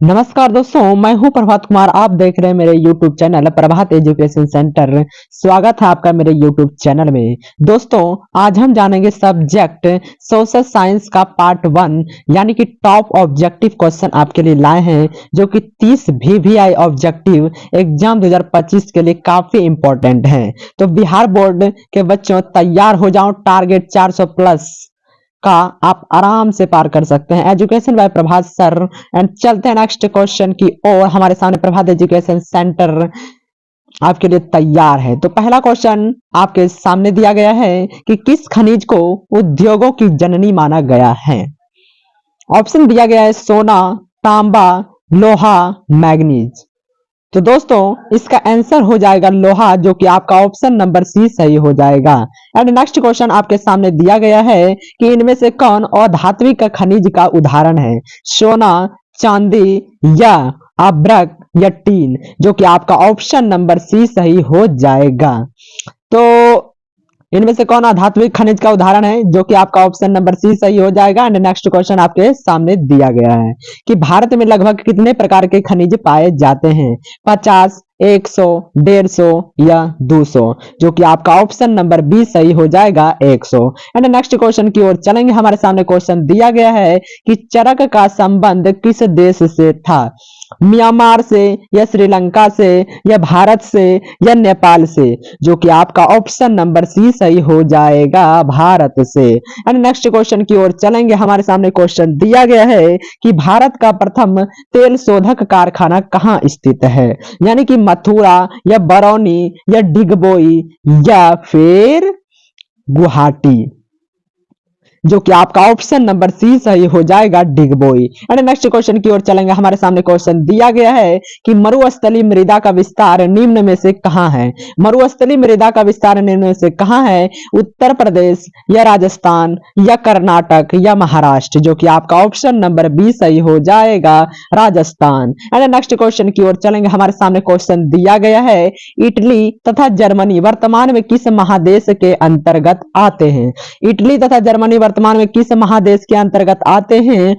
नमस्कार दोस्तों, मैं हूं प्रभात कुमार। आप देख रहे हैं मेरे YouTube चैनल प्रभात एजुकेशन सेंटर। स्वागत है आपका मेरे YouTube चैनल में। दोस्तों, आज हम जानेंगे सब्जेक्ट सोशल साइंस का पार्ट 1 यानी कि टॉप ऑब्जेक्टिव क्वेश्चन आपके लिए लाए हैं, जो कि 30 VVI ऑब्जेक्टिव एग्जाम 2025 के लिए काफी इंपॉर्टेंट हैं। तो बिहार बोर्ड के बच्चों, तैयार हो जाओ। टारगेट 400 प्लस का आप आराम से पार कर सकते हैं। Education by Prabhat sir. And चलते हैं नेक्स्ट क्वेश्चन की ओर। हमारे सामने प्रभात एजुकेशन सेंटर आपके लिए तैयार है। तो पहला क्वेश्चन आपके सामने दिया गया है कि किस खनिज को उद्योगों की जननी माना गया है। ऑप्शन दिया गया है सोना, तांबा, लोहा, मैग्नीज। तो दोस्तों, इसका आंसर हो जाएगा लोहा, जो कि आपका ऑप्शन नंबर सी सही हो जाएगा। एंड नेक्स्ट क्वेश्चन आपके सामने दिया गया है कि इनमें से कौन अधात्विक खनिज का उदाहरण है। सोना, चांदी या अभ्रक या टीन, जो कि आपका ऑप्शन नंबर सी सही हो जाएगा। तो इनमें से कौन आधात्मिक खनिज का उदाहरण है, जो कि आपका ऑप्शन नंबर सी सही हो जाएगा। एंड नेक्स्ट क्वेश्चन आपके सामने दिया गया है कि भारत में लगभग कितने प्रकार के खनिज पाए जाते हैं। 50, 100, 150 या 200, जो कि आपका ऑप्शन नंबर बी सही हो जाएगा, 100। एंड नेक्स्ट क्वेश्चन की ओर चलेंगे। हमारे सामने क्वेश्चन दिया गया है कि चरक का संबंध किस देश से था। म्यांमार से या श्रीलंका से या भारत से या नेपाल से, जो कि आपका ऑप्शन नंबर सी सही हो जाएगा, भारत से। एंड नेक्स्ट क्वेश्चन की ओर चलेंगे। हमारे सामने क्वेश्चन दिया गया है कि भारत का प्रथम तेल शोधक कारखाना कहाँ स्थित है, यानी कि मथुरा या बरौनी या डिगबोई या फिर गुवाहाटी, जो कि आपका ऑप्शन नंबर सी सही हो जाएगा, डिगबोई। एंड नेक्स्ट क्वेश्चन की ओर चलेंगे। हमारे सामने क्वेश्चन दिया गया है कि मरुस्थलीय मृदा का विस्तार निम्न में से कहां है। मरुस्थलीय मृदा का विस्तार निम्न में से कहां है। उत्तर प्रदेश या राजस्थान या कर्नाटक या महाराष्ट्र, जो कि आपका ऑप्शन नंबर बी सही हो जाएगा, राजस्थान। एंड नेक्स्ट क्वेश्चन की ओर चलेंगे। हमारे सामने क्वेश्चन दिया गया है इटली तथा जर्मनी वर्तमान में किस महादेश के अंतर्गत आते हैं। इटली तथा जर्मनी वर्तमान में किस महादेश के अंतर्गत आते हैं।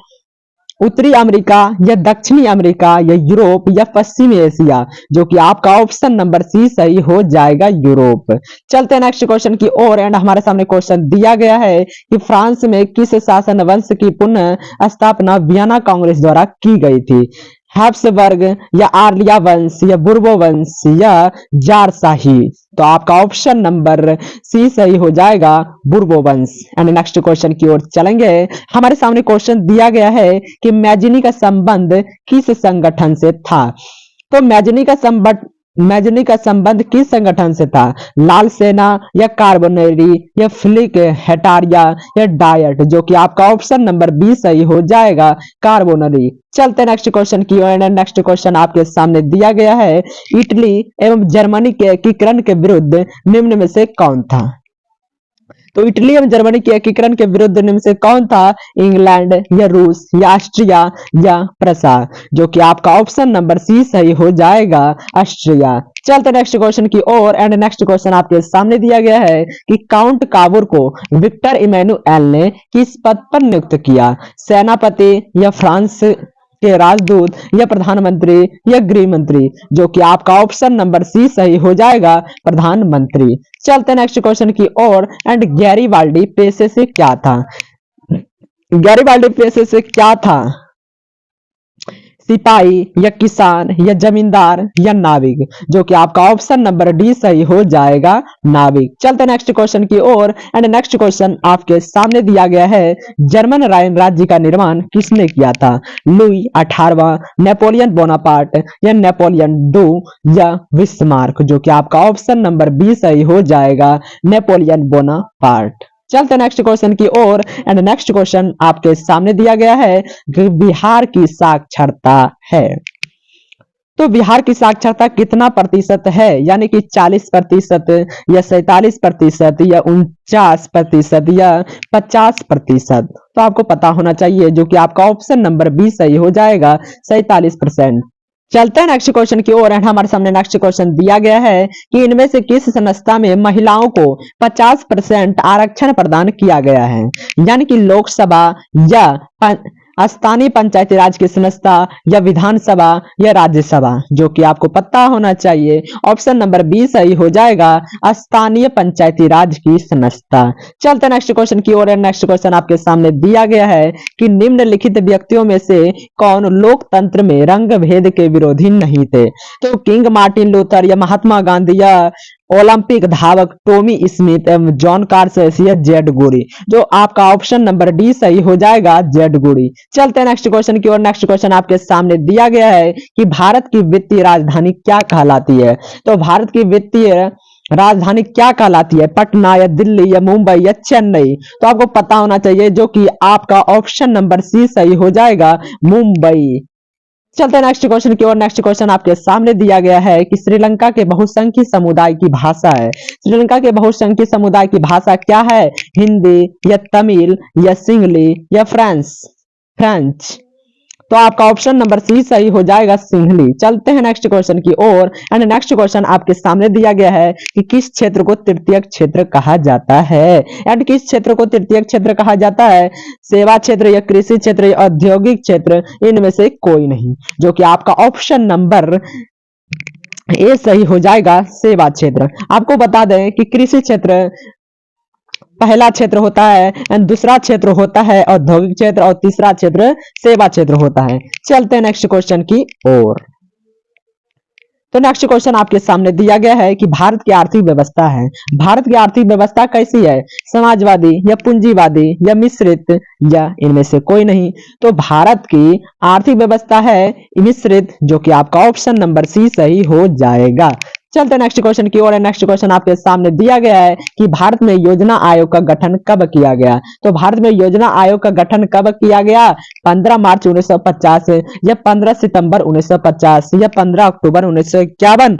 उत्तरी अमेरिका या दक्षिणी अमेरिका या यूरोप या पश्चिमी एशिया, जो कि आपका ऑप्शन नंबर सी सही हो जाएगा, यूरोप। चलते हैं नेक्स्ट क्वेश्चन की ओर। एंड हमारे सामने क्वेश्चन दिया गया है कि फ्रांस में किस शासन वंश की पुनः स्थापना वियना कांग्रेस द्वारा की गई थी। हैब्सबर्ग या आर्लिया वंश या बुर्बो वंश या जारशाही, तो आपका ऑप्शन नंबर सी सही हो जाएगा, बुर्बो वंश। एंड नेक्स्ट क्वेश्चन की ओर चलेंगे। हमारे सामने क्वेश्चन दिया गया है कि मैजिनी का संबंध किस संगठन से था। तो मैजिनी का संबंध किस संगठन से था। लाल सेना या कार्बोनेरी या फ्लिक हेटारिया या डायट, जो कि आपका ऑप्शन नंबर बी सही हो जाएगा, कार्बोनरी। चलते नेक्स्ट क्वेश्चन की ओर। नेक्स्ट क्वेश्चन आपके सामने दिया गया है इटली एवं जर्मनी के एकीकरण के विरुद्ध निम्न में से कौन था। तो इटली एवं जर्मनी के एकीकरण के विरुद्ध निम्न से कौन था। इंग्लैंड या रूस या ऑस्ट्रिया या प्रसा, जो कि आपका ऑप्शन नंबर सी सही हो जाएगा, ऑस्ट्रिया। चलते नेक्स्ट क्वेश्चन की ओर। एंड नेक्स्ट क्वेश्चन आपके सामने दिया गया है कि काउंट काबूर को विक्टर इमैनुएल ने किस पद पर नियुक्त किया। सेनापति या फ्रांस के राजदूत या प्रधानमंत्री या गृह मंत्री, जो कि आपका ऑप्शन नंबर सी सही हो जाएगा, प्रधानमंत्री। चलते नेक्स्ट क्वेश्चन की ओर। एंड गैरीबाल्डी पेशे से क्या था। गैरीबाल्डी पेशे से क्या था। सिपाही या किसान या जमींदार या नाविक, जो कि आपका ऑप्शन नंबर डी सही हो जाएगा, नाविक। चलते नेक्स्ट क्वेश्चन की ओर। एंड नेक्स्ट क्वेश्चन आपके सामने दिया गया है जर्मन राइन राज्य का निर्माण किसने किया था। लुई 18वां, नेपोलियन बोनापार्ट या नेपोलियन दो या बिस्मार्क, जो कि आपका ऑप्शन नंबर बी सही हो जाएगा, नेपोलियन बोनापार्ट। चलते नेक्स्ट क्वेश्चन की ओर। एंड नेक्स्ट क्वेश्चन आपके सामने दिया गया है कि बिहार की साक्षरता है। तो बिहार की साक्षरता कितना प्रतिशत है, यानी कि 40% या 47% या 49% या 50%। तो आपको पता होना चाहिए, जो कि आपका ऑप्शन नंबर बी सही हो जाएगा, 47%। चलते हैं नेक्स्ट क्वेश्चन की ओर। हमारे सामने नेक्स्ट क्वेश्चन दिया गया है कि इनमें से किस संस्था में महिलाओं को 50% आरक्षण प्रदान किया गया है, यानी कि लोकसभा या स्थानीय पंचायती राज की संस्था या विधानसभा या राज्यसभा, जो कि आपको पता होना चाहिए। ऑप्शन नंबर बी सही हो जाएगा, स्थानीय पंचायती राज की संस्था। चलते नेक्स्ट क्वेश्चन की ओर। नेक्स्ट क्वेश्चन आपके सामने दिया गया है कि निम्नलिखित व्यक्तियों में से कौन लोकतंत्र में रंग भेद के विरोधी नहीं थे? तो किंग मार्टिन लूथर या महात्मा गांधी या ओलंपिक धावक टॉमी स्मिथ एवं जॉन कार्स या जेड गोरी, जो आपका ऑप्शन नंबर डी सही हो जाएगा, जेड गोरी। चलते हैं नेक्स्ट क्वेश्चन की ओर। नेक्स्ट क्वेश्चन आपके सामने दिया गया है कि भारत की वित्तीय राजधानी क्या कहलाती है? तो भारत की वित्तीय राजधानी क्या कहलाती है? पटना या दिल्ली या मुंबई या चेन्नई? तो आपको पता होना चाहिए, जो कि आपका ऑप्शन नंबर सी सही हो जाएगा, मुंबई। चलते हैं नेक्स्ट क्वेश्चन की ओर। नेक्स्ट क्वेश्चन आपके सामने दिया गया है कि श्रीलंका के बहुसंख्यक समुदाय की भाषा है। श्रीलंका के बहुसंख्यक समुदाय की भाषा क्या है? हिंदी या तमिल या सिंहली या फ्रेंच? तो आपका ऑप्शन नंबर सी सही हो जाएगा, सिंहली। चलते हैं नेक्स्ट क्वेश्चन की ओर। एंड नेक्स्ट क्वेश्चन आपके सामने दिया गया है कि किस क्षेत्र को तृतीय क्षेत्र कहा जाता है? एंड किस क्षेत्र को तृतीय क्षेत्र कहा जाता है? सेवा क्षेत्र या कृषि क्षेत्र या औद्योगिक क्षेत्र, इनमें से कोई नहीं, जो कि आपका ऑप्शन नंबर ए सही हो जाएगा, सेवा क्षेत्र। आपको बता दें कि कृषि क्षेत्र पहला क्षेत्र होता है, एंड दूसरा क्षेत्र होता है औद्योगिक क्षेत्र, और तीसरा क्षेत्र सेवा क्षेत्र होता है। चलते हैं नेक्स्ट क्वेश्चन की ओर। तो नेक्स्ट क्वेश्चन आपके सामने दिया गया है कि भारत की आर्थिक व्यवस्था है, भारत की आर्थिक व्यवस्था कैसी है? समाजवादी या पूंजीवादी या मिश्रित या इनमें से कोई नहीं? तो भारत की आर्थिक व्यवस्था है मिश्रित, जो कि आपका ऑप्शन नंबर सी सही हो जाएगा। चलते नेक्स्ट क्वेश्चन की ओर। नेक्स्ट क्वेश्चन आपके सामने दिया गया है कि भारत में योजना आयोग का गठन कब किया गया? तो भारत में योजना आयोग का गठन कब किया गया? 15 मार्च 1950 या 15 सितंबर 1950 या 15 अक्टूबर 1951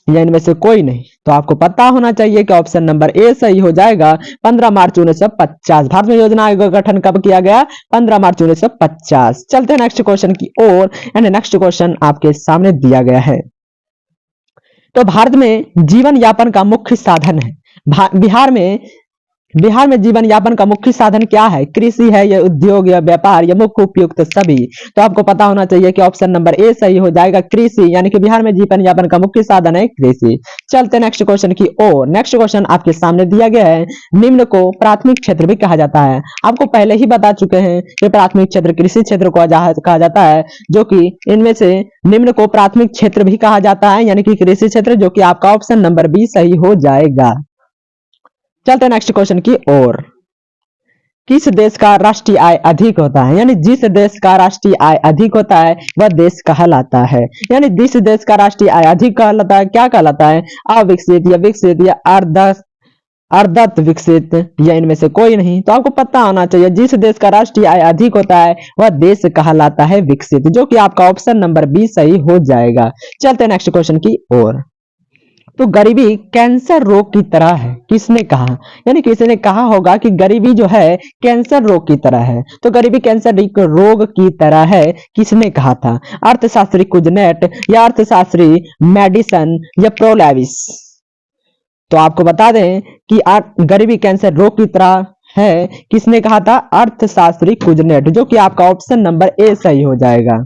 या इनमें से कोई नहीं? तो आपको पता होना चाहिए कि ऑप्शन नंबर ए सही हो जाएगा, 15 मार्च 1950। भारत में योजना आयोग का गठन कब किया गया? 15 मार्च 1950। चलते हैं नेक्स्ट क्वेश्चन की ओर। एंड नेक्स्ट क्वेश्चन आपके सामने दिया गया है। तो भारत में जीवन यापन का मुख्य साधन है, बिहार में जीवन यापन का मुख्य साधन क्या है? कृषि है या उद्योग या व्यापार या मुख्य उपयुक्त सभी? तो आपको पता होना चाहिए कि ऑप्शन नंबर ए सही हो जाएगा, कृषि, यानी कि बिहार में जीवन यापन का मुख्य साधन है कृषि। चलते नेक्स्ट क्वेश्चन की ओर। नेक्स्ट क्वेश्चन आपके सामने दिया गया है, निम्न को प्राथमिक क्षेत्र भी कहा जाता है। आपको पहले ही बता चुके हैं कि प्राथमिक क्षेत्र कृषि क्षेत्र को कहा जाता है, जो कि इनमें से निम्न को प्राथमिक क्षेत्र भी कहा जाता है, यानी कि कृषि क्षेत्र, जो कि आपका ऑप्शन नंबर बी सही हो जाएगा। चलते हैं नेक्स्ट क्वेश्चन की ओर। किस देश का राष्ट्रीय आय अधिक होता है? यानी जिस देश का राष्ट्रीय आय अधिक होता है वह देश कहलाता है। यानी जिस देश का राष्ट्रीय आय अधिक कहलाता है, क्या कहलाता है? अविकसित या विकसित या अर्धत विकसित या इनमें से कोई नहीं? तो आपको पता होना चाहिए, जिस देश का राष्ट्रीय आय अधिक होता है वह देश कहलाता है विकसित, जो कि आपका ऑप्शन नंबर बी सही हो जाएगा। चलते हैं नेक्स्ट क्वेश्चन की ओर। तो गरीबी कैंसर रोग की तरह है, किसने कहा? यानी किसी ने कहा होगा कि गरीबी जो है कैंसर रोग की तरह है। तो गरीबी कैंसर रोग की तरह है, किसने कहा था? अर्थशास्त्री कुजनेट या अर्थशास्त्री मेडिसन या प्रोलेविस? तो आपको बता दें कि गरीबी कैंसर रोग की तरह है, किसने कहा था? अर्थशास्त्री कुजनेट, जो कि आपका ऑप्शन नंबर ए सही हो जाएगा।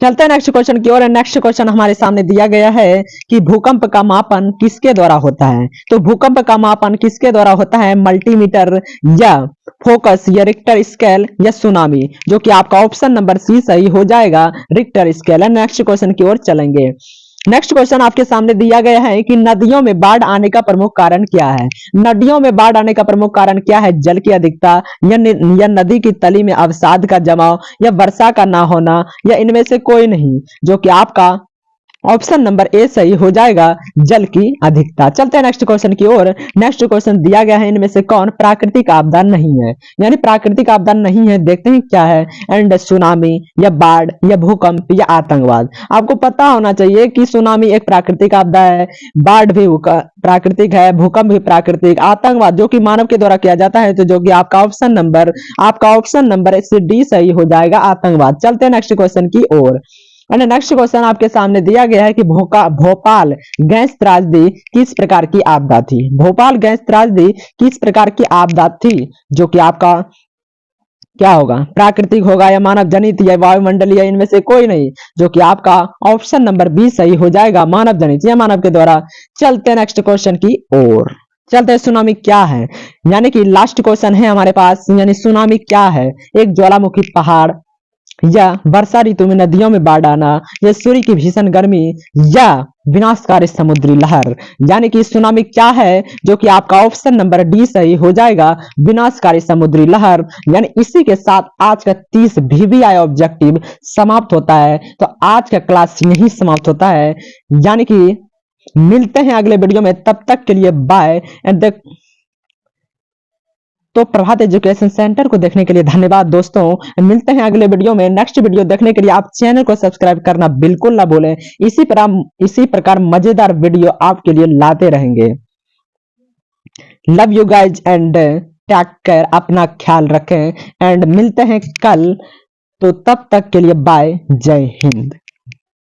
चलते हैं नेक्स्ट क्वेश्चन की ओर। नेक्स्ट क्वेश्चन हमारे सामने दिया गया है कि भूकंप का मापन किसके द्वारा होता है? तो भूकंप का मापन किसके द्वारा होता है? मल्टीमीटर या फोकस या रिक्टर स्केल या सुनामी? जो कि आपका ऑप्शन नंबर सी सही हो जाएगा, रिक्टर स्केल। नेक्स्ट क्वेश्चन की ओर चलेंगे। नेक्स्ट क्वेश्चन आपके सामने दिया गया है कि नदियों में बाढ़ आने का प्रमुख कारण क्या है? नदियों में बाढ़ आने का प्रमुख कारण क्या है? जल की अधिकता या नदी की तली में अवसाद का जमाव या वर्षा का ना होना या इनमें से कोई नहीं? जो कि आपका ऑप्शन नंबर ए सही हो जाएगा, जल की अधिकता। चलते हैं नेक्स्ट क्वेश्चन की ओर। नेक्स्ट क्वेश्चन दिया गया है, इनमें से कौन प्राकृतिक आपदा नहीं है? यानी प्राकृतिक आपदा नहीं है, देखते हैं क्या है? एंड सुनामी या बाढ़ या भूकंप या आतंकवाद? आपको पता होना चाहिए कि सुनामी एक प्राकृतिक आपदा है, बाढ़ भी प्राकृतिक है, भूकंप भी प्राकृतिक, आतंकवाद जो कि मानव के द्वारा किया जाता है, तो जो कि आपका ऑप्शन नंबर डी सही हो जाएगा, आतंकवाद। चलते हैं नेक्स्ट क्वेश्चन की ओर। नेक्स्ट क्वेश्चन आपके सामने दिया गया है कि भोपाल गैस त्रासदी किस प्रकार की आपदा थी? भोपाल गैस त्रासदी किस प्रकार की आपदा थी? जो कि आपका क्या होगा? प्राकृतिक होगा या मानव जनित या वायुमंडलीय, इनमें से कोई नहीं, जो कि आपका ऑप्शन नंबर बी सही हो जाएगा, मानव जनित या मानव के द्वारा। चलते हैं नेक्स्ट क्वेश्चन की ओर। चलते हैं, सुनामी क्या है, यानी कि लास्ट क्वेश्चन है हमारे पास, यानी सुनामी क्या है? एक ज्वालामुखी पहाड़, या वर्षा ऋतु में नदियों में बाढ़ आना, या सूर्य की भीषण गर्मी, या विनाशकारी समुद्री लहर। यानी कि सुनामी क्या है, जो कि आपका ऑप्शन नंबर डी सही हो जाएगा, विनाशकारी समुद्री लहर। यानी इसी के साथ आज का 30 VVI ऑब्जेक्टिव समाप्त होता है। तो आज का क्लास यही समाप्त होता है, यानी कि मिलते हैं अगले वीडियो में, तब तक के लिए बाय एंड तो प्रभात एजुकेशन सेंटर को देखने के लिए धन्यवाद दोस्तों। मिलते हैं अगले वीडियो में। नेक्स्ट वीडियो देखने के लिए आप चैनल को सब्सक्राइब करना बिल्कुल ना भूलें। इसी प्रकार मजेदार वीडियो आपके लिए लाते रहेंगे। Love you guys and take care, अपना ख्याल रखें एंड मिलते हैं कल। तो तब तक के लिए बाय, जय हिंद।